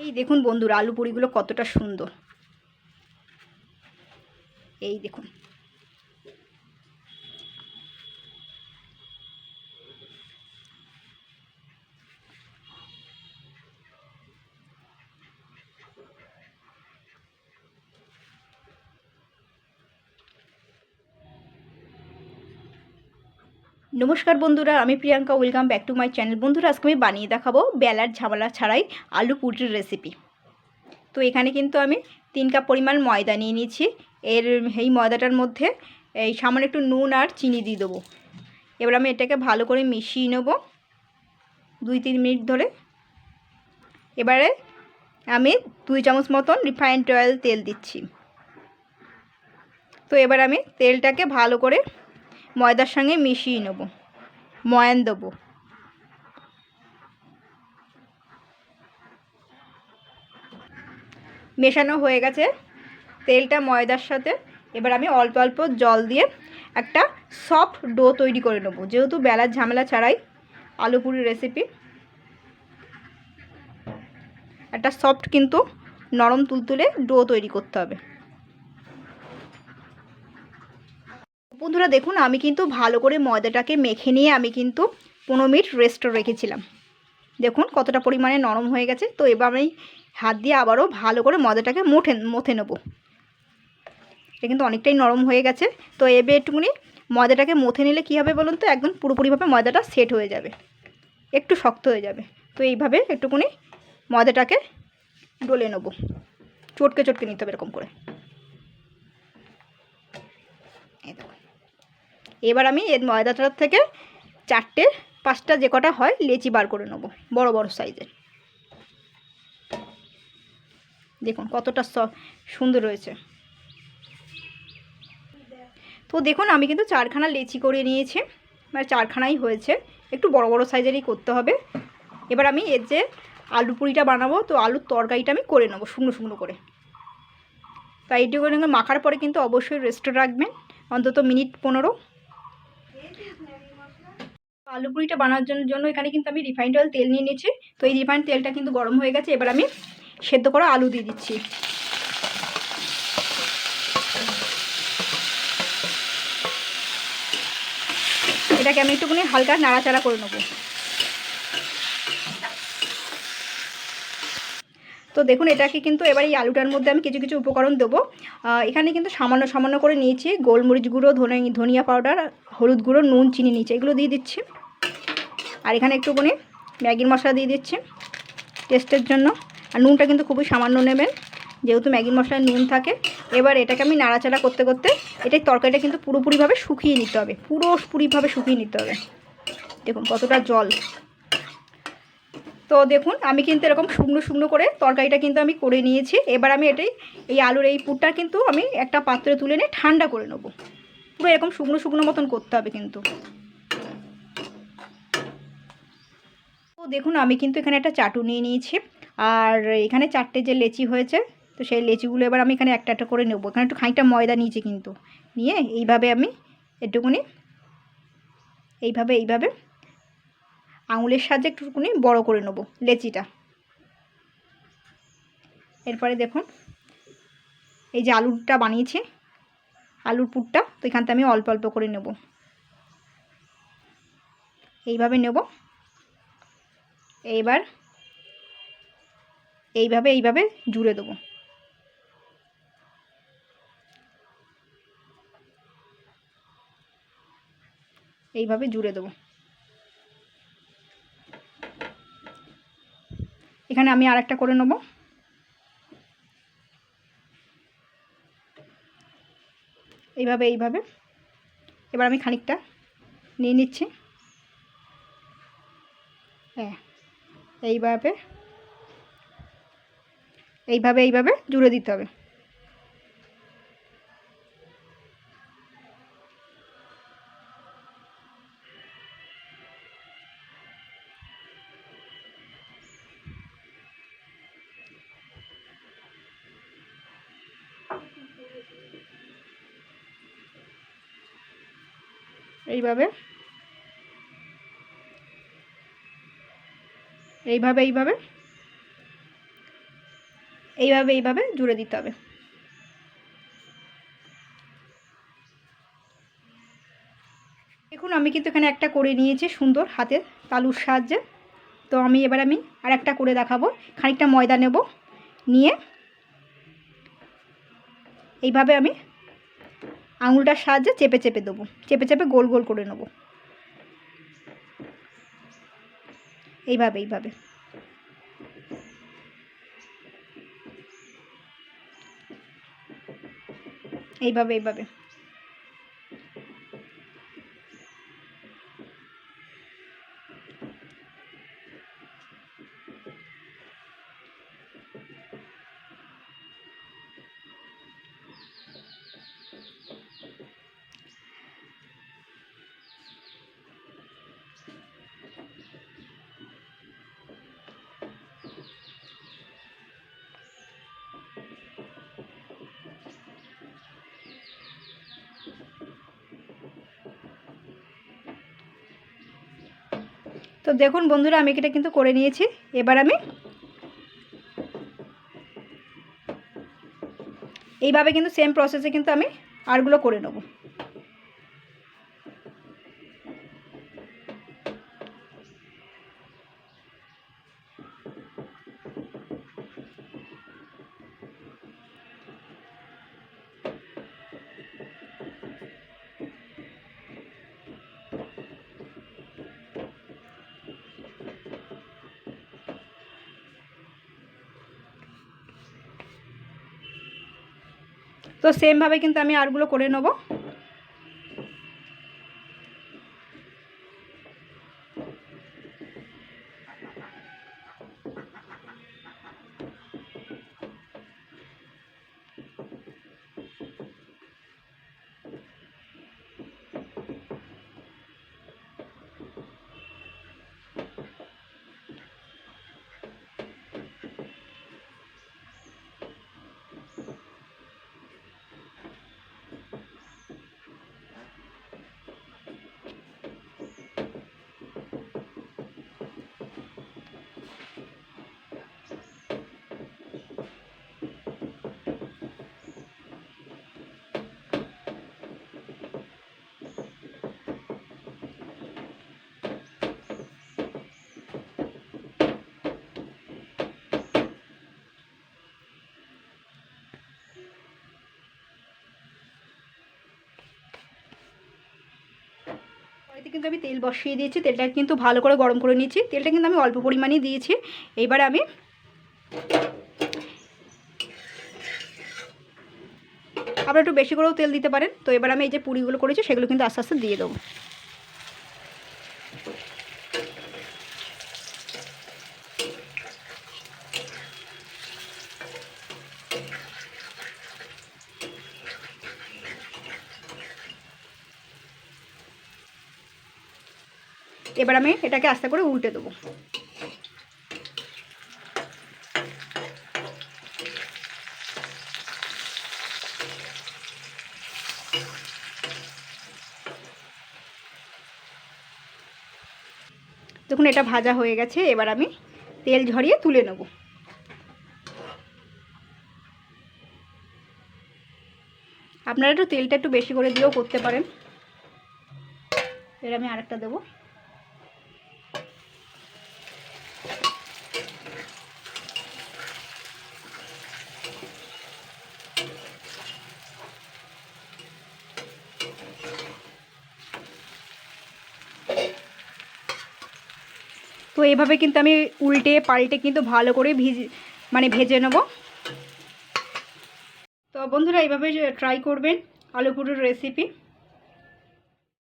এই দেখুন বন্ধুরা, আলু পুরিগুলো কতটা সুন্দর। এই দেখুন, নমস্কার বন্ধুরা, আমি Priyanka, welcome back to my channel. বন্ধুরা, আজকে আমি বানিয়ে দেখাবো বেলার ঝামেলা ছাড়াই আলু পুরির রেসিপি। তো এখানে কিন্তু আমি 3 কাপ পরিমাণ ময়দা নিয়ে নিয়েছি। এই ময়দাটার মধ্যে এই সামান্য একটু নুন আর চিনি দিয়ে দেবো। এবার আমি এটাকে ভালো করে মিশিয়ে নেব 2-3 মিনিট ধরে। এবারে আমি 2 চামচ মতন রিফাইন্ড অয়েল তেল দিচ্ছি। তো এবার আমি তেলটাকে ভালো করে ময়দার সঙ্গে মিশিয়ে নেব, ময়ান দেবো। মেশানো হয়ে গেছে তেলটা ময়দার সাথে। এবার আমি অল্প অল্প জল দিয়ে একটা সফট ডো তৈরি করে নেব। যেহেতু বেলার ঝামেলা ছাড়াই আলু পুরির রেসিপি, একটা সফট কিন্তু নরম তুলতুলে ডো তৈরি করতে হবে। বন্ধুরা দেখুন, আমি কিন্তু ভালো করে ময়দাটাকে মেখে নিয়ে আমি কিন্তু 15 মিনিট রেস্ট রেখেছিলাম। দেখুন কতটা পরিমাণে নরম হয়ে গেছে। তো এবার আমি হাত দিয়ে আবারও ভালো করে ময়দাটাকে মথে নেব। এটা কিন্তু অনেকটাই নরম হয়ে গেছে। তো এবার একটুখানি ময়দাটাকে মথে নিলে কী হবে বলুন তো, একদম পুরোপুরিভাবে ময়দাটা সেট হয়ে যাবে, একটু শক্ত হয়ে যাবে। তো এইভাবে একটুখানি ময়দাটাকে ডলে নেব, চটকে চটকে নিতে হবে এরকম করে। এবার আমি এর ময়দাটার থেকে 4-5টা যে কটা হয় লেচি বার করে নেব, বড় বড় সাইজের। দেখুন কতটা সুন্দর রয়েছে। তো দেখুন আমি কিন্তু 4খানা লেচি করে নিয়েছি, মানে 4খানাই হয়েছে। একটু বড় বড় সাইজেরই করতে হবে। এবার আমি এর যে আলু পুরিটা বানাবো, তো আলুর তরকারিটা আমি করে নেবো শুকনো শুকনো করে। তাই এইটুকু মাখার পরে কিন্তু অবশ্যই রেস্টে রাখবেন অন্তত মিনিট 15। আলু পুরিটা বানানোর জন্য এখানে কিন্তু আমি রিফাইন্ড অয়েল তেল নিয়ে নিয়েছি। তো এই রিফাইন্ড তেলটা কিন্তু গরম হয়ে গেছে। এবার আমি সেদ্ধ করা আলু দিয়ে দিচ্ছি। এটাকে আমি একটুখানি হালকা নাড়াচাড়া করে নেব। তো দেখুন এটাকে কিন্তু এবার এই আলুটার মধ্যে আমি কিছু কিছু উপকরণ দেবো। এখানে কিন্তু সামান্য সামান্য করে নিয়েছি গোলমরিচ গুঁড়ো, ধনিয়া পাউডার, হলুদ গুঁড়ো, নুন, চিনি নিয়েছি, এগুলো দিয়ে দিচ্ছি। আর এখানে একটুখানি ম্যাগির মশলা দিয়ে দিচ্ছি টেস্টের জন্য। আর নুনটা কিন্তু খুবই সামান্য নেবেন, যেহেতু ম্যাগির মশলায় নুন থাকে। এবার এটাকে আমি নাড়াচাড়া করতে করতে এটাই তরকারিটা কিন্তু পুরোপুরিভাবে শুকিয়ে নিতে হবে, পুরোপুরিভাবে শুকিয়ে নিতে হবে। দেখুন কতটা জল। তো দেখুন আমি কিন্তু এরকম শুকনো শুকনো করে তরকারিটা কিন্তু আমি করে নিয়েছি। এবার আমি এই আলুর এই পুরটা কিন্তু আমি একটা পাত্রে তুলে নিয়ে ঠান্ডা করে নেব। পুরো এরকম শুকনো শুকনো মতন করতে হবে কিন্তু। তো দেখুন আমি কিন্তু এখানে একটা চাটু নিয়ে নিয়েছি। আর এখানে 4টে যে লেচি হয়েছে, তো সেই লেচিগুলো এবার আমি এখানে একটা একটা করে নেব। এখানে একটু খানিকটা ময়দা নিয়েছি কিন্তু, নিয়ে এইভাবে আমি একটুখানি এইভাবে আঙুলের সাহায্যে একটুখানি বড় করে নেব লেচিটা। এরপরে দেখুন এই যে আলুটা বানিয়েছি, আলুর পুরটা, তো এখান থেকে আমি অল্প অল্প করে নেব, এইভাবে নেব। এইবার এইভাবে জুড়ে দেবো। এইভাবে জুড়ে দেবো। এখানে আমি আরেকটা করে নেব। এইভাবে এবার আমি খানিকটা নিয়ে নিচ্ছি। হ্যাঁ, এইভাবে জুড়ে দিতে হবে। এইভাবে এইভাবে এইভাবে এইভাবে এইভাবে জুড়ে দিতে হবে। দেখুন আমি কিন্তু এখানে একটা করে নিয়েছি সুন্দর হাতের তালুর সাহায্যে। তো আমি আর একটা করে দেখাবো। খানিকটা ময়দা নেব, নিয়ে এইভাবে আমি আঙুলটার সাহায্যে চেপে চেপে দেবো, চেপে চেপে গোল গোল করে নেব, এইভাবে এইভাবে। এইভাবে এইভাবে তো দেখুন বন্ধুরা আমি এটা কিন্তু করে নিয়েছি। এবার আমি এইভাবে কিন্তু সেম প্রসেসে কিন্তু আমি আরগুলো করে নেব। তো সেমভাবে কিন্তু আমি আরগুলো করে নেব। কড়াইতে কিন্তু আমি তেল বসিয়ে দিয়েছি, তেলটা কিন্তু ভালো করে গরম করে নিয়েছি। তেলটা কিন্তু আমি অল্প পরিমাণেই দিয়েছি। এবার আমি আপনারা একটু বেশি করেও তেল দিতে পারেন। তো এবার আমি এই যে পুরিগুলো করেছি সেগুলো কিন্তু আস্তে আস্তে দিয়ে দেবো। এবার আমি এটাকে আস্তে করে উল্টে দেবো। দেখুন এটা ভাজা হয়ে গেছে। এবার আমি তেল ঝরিয়ে তুলে নেব। আপনারা একটু তেলটা একটু বেশি করে দিয়েও করতে পারেন। এবার আমি আরেকটা দেবো। তো এইভাবে কিন্তু আমি উল্টে পাল্টে কিন্তু ভালো করে ভেজে নেব। তো বন্ধুরা এইভাবে ট্রাই করবেন আলু পুরির রেসিপি।